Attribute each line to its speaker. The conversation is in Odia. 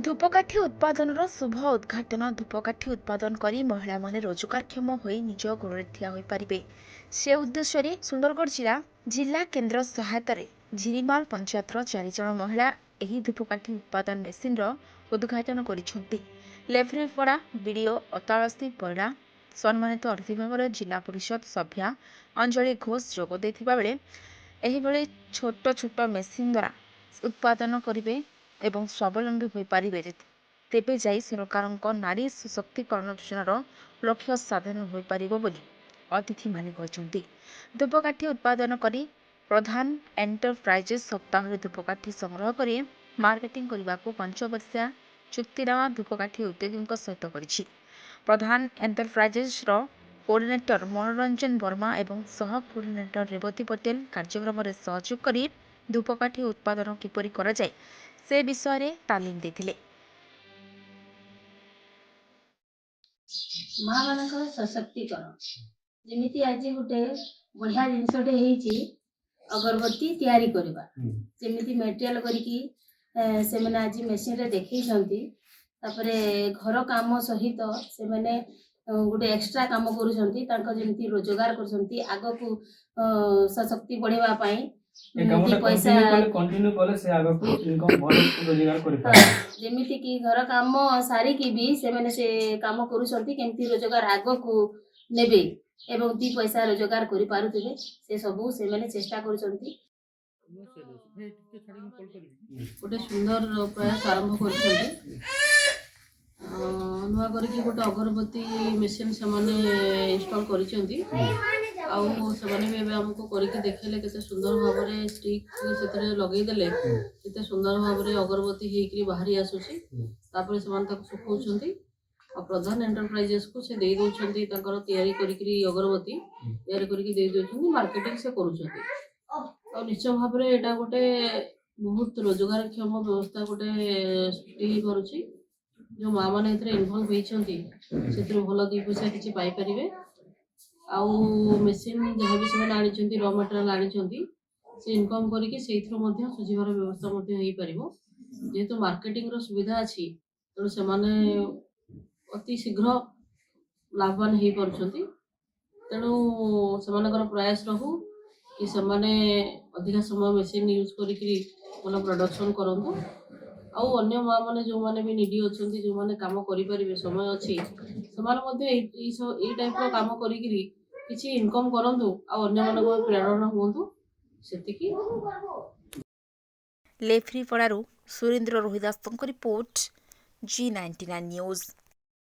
Speaker 1: ଧୂପକାଠି ଉତ୍ପାଦନର ଶୁଭ ଉଦ୍ଘାଟନ। ଧୂପକାଠି ଉତ୍ପାଦନ କରି ମହିଳାମାନେ ରୋଜଗାରକ୍ଷମ ହୋଇ ନିଜ ଗୋଡ଼ରେ ଠିଆ ହୋଇପାରିବେ, ସେ ଉଦ୍ଦେଶ୍ୟରେ ସୁନ୍ଦରଗଡ଼ ଜିଲ୍ଲା କେନ୍ଦ୍ର ସହାୟତାରେ ଝିରିମାଲ ପଞ୍ଚାୟତର 4 ଜଣ ମହିଳା ଏହି ଧୂପକାଠି ଉତ୍ପାଦନ ମେସିନ୍ର ଉଦ୍ଘାଟନ କରିଛନ୍ତି। ଲେଫ୍ରିପଡ଼ା ବିଡିଓ ଅତାଳସୀ ପରିଡ଼ା, ସମ୍ମାନିତ ଅତିଥି ଭାବରେ ଜିଲ୍ଲା ପରିଷଦ ସଭ୍ୟା ଅଞ୍ଜଳି ଘୋଷ ଯୋଗ ଦେଇଥିବା ବେଳେ ଏହିଭଳି ଛୋଟ ଛୋଟ ମେସିନ୍ ଦ୍ୱାରା ଉତ୍ପାଦନ କରିବେ ଏବଂ ସ୍ୱାବଲମ୍ବୀ ହୋଇପାରିବେ, ତେବେ ଯାଇ ସରକାରଙ୍କ ନାରୀ ସଶକ୍ତିକରଣ ଯୋଜନାର ଲକ୍ଷ୍ୟ ସାଧନ ହୋଇପାରିବ ବୋଲି ଅତିଥିମାନେ କହିଛନ୍ତି। ଧୂପକାଠି ଉତ୍ପାଦନ କରି ପ୍ରଧାନ ଏଣ୍ଟରପ୍ରାଇଜେସ୍ ସପ୍ତାହରେ ଧୂପକାଠି ସଂଗ୍ରହ କରି ମାର୍କେଟିଂ କରିବାକୁ 5 ବର୍ଷିଆ ଚୁକ୍ତିନାମା ଧୂପକାଠି ଉଦ୍ୟୋଗୀଙ୍କ ସହିତ କରିଛି। ପ୍ରଧାନ ଏଣ୍ଟରପ୍ରାଇଜେସ୍ର କୋଅର୍ଡିନେଟର ମନୋରଞ୍ଜନ ବର୍ମା ଏବଂ ସହ କୋଅର୍ଡିନେଟର ରେବତୀ ପଟେଲ କାର୍ଯ୍ୟକ୍ରମରେ ସହଯୋଗ କରି ଧୂପକାଠି ଉତ୍ପାଦନ କିପରି କରାଯାଏ ସେ ବିଷୟରେ ତାଲିମ ଦେଇଥିଲେ।
Speaker 2: ମହାମାନଙ୍କର ସଶକ୍ତିକରଣ ଯେମିତି ଆଜି ଗୋଟେ ବଢ଼ିଆ ଜିନିଷଟେ ହେଇଛି, ଅଗରବତୀ ତିଆରି କରିବା ଯେମିତି ମେଟେରିଆଲ କରିକି ସେମାନେ ଆଜି ମେସିନରେ ଦେଖେଇଛନ୍ତି। ତାପରେ ଘର କାମ ସହିତ ସେମାନେ ଗୋଟେ ଏକ୍ସଟ୍ରା କାମ କରୁଛନ୍ତି, ତାଙ୍କ ଯେମିତି ରୋଜଗାର କରୁଛନ୍ତି ଆଗକୁ ସଶକ୍ତି ବଢ଼େଇବା ପାଇଁ ପଇସା ଯେମିତି କି ଘର କାମ ସାରିକି ବି ସେମାନେ ସେ କାମ କରୁଛନ୍ତି, କେମିତି ରୋଜଗାର ଆଗକୁ ନେବେ ଏବଂ 2 ପଇସା ରୋଜଗାର କରିପାରୁଥିବେ, ସେ ସବୁ ସେମାନେ ଚେଷ୍ଟା କରୁଛନ୍ତି। ଗୋଟେ ସୁନ୍ଦର ପ୍ରୟାସ ଆରମ୍ଭ କରିଛନ୍ତି। ନୂଆ କରିକି ଗୋଟେ ଅଗରବତୀ ମେସିନ୍ ସେମାନେ ଇନଷ୍ଟଲ୍ କରିଛନ୍ତି। ଆଉ ସେମାନେ ବି ଏବେ ଆମକୁ କରିକି ଦେଖେଇଲେ କେତେ ସୁନ୍ଦର ଭାବରେ ଷ୍ଟିକ୍ ସେଥିରେ ଲଗେଇଦେଲେ କେତେ ସୁନ୍ଦର ଭାବରେ ଅଗରବତୀ ହେଇକରି ବାହାରି ଆସୁଛି। ତାପରେ ସେମାନେ ତାକୁ ଶୁଖଉଛନ୍ତି ଆଉ ପ୍ରଧାନ ଏଣ୍ଟରପ୍ରାଇଜେସକୁ ସେ ଦେଇ ଦେଉଛନ୍ତି, ତାଙ୍କର ତିଆରି କରିକିରି ଅଗରବତୀ ତିଆରି କରିକି ଦେଇ ଦେଉଛନ୍ତି, ମାର୍କେଟିଂ ସେ କରୁଛନ୍ତି। ଆଉ ନିଶ୍ଚୟ ଭାବରେ ଏଇଟା ଗୋଟେ ବହୁତ ରୋଜଗାରକ୍ଷମ ବ୍ୟବସ୍ଥା ଗୋଟେ ସୃଷ୍ଟି ହେଇପାରୁଛି। ଯେଉଁ ମା ମାନେ ଏଥିରେ ଇନଭଲ୍ଭ ହେଇଛନ୍ତି ସେଥିରୁ ଭଲ 2 ପଇସା କିଛି ପାଇପାରିବେ। ଆଉ ମେସିନ୍ ଯାହା ବି ସେମାନେ ଆଣିଛନ୍ତି, ର ମେଟେରିଆଲ ଆଣିଛନ୍ତି, ସେ ଇନକମ୍ କରିକି ସେଇଥିରୁ ମଧ୍ୟ ସୁଝିବାର ବ୍ୟବସ୍ଥା ମଧ୍ୟ ହେଇପାରିବ। ଯେହେତୁ ମାର୍କେଟିଂର ସୁବିଧା ଅଛି, ତେଣୁ ସେମାନେ ଅତି ଶୀଘ୍ର ଲାଭବାନ ହେଇପାରୁଛନ୍ତି। ତେଣୁ ସେମାନଙ୍କର ପ୍ରୟାସ ରହୁ କି ସେମାନେ ଅଧିକା ସମୟ ମେସିନ୍ ୟୁଜ୍ କରିକିରି ଭଲ ପ୍ରଡକ୍ସନ୍ କରନ୍ତୁ। ଆଉ ଅନ୍ୟ ମା ମାନେ ଯେଉଁମାନେ ବି ନିଡି ଅଛନ୍ତି, ଯେଉଁମାନେ କାମ କରିପାରିବେ, ସମୟ ଅଛି, ସେମାନେ ମଧ୍ୟ ଏଇ ଟାଇପ୍ର କାମ କରିକିରି କିଛି ଇନକମ୍ କରନ୍ତୁ ଆଉ ଅନ୍ୟମାନଙ୍କୁ ପ୍ରେରଣା ହୁଅନ୍ତୁ, ସେତିକି।
Speaker 1: ଲେଫ୍ରିପଡ଼ାରୁ ସୁରେନ୍ଦ୍ର ରୋହିଦାସଙ୍କ ରିପୋର୍ଟ, G99 ନ୍ୟୁଜ୍।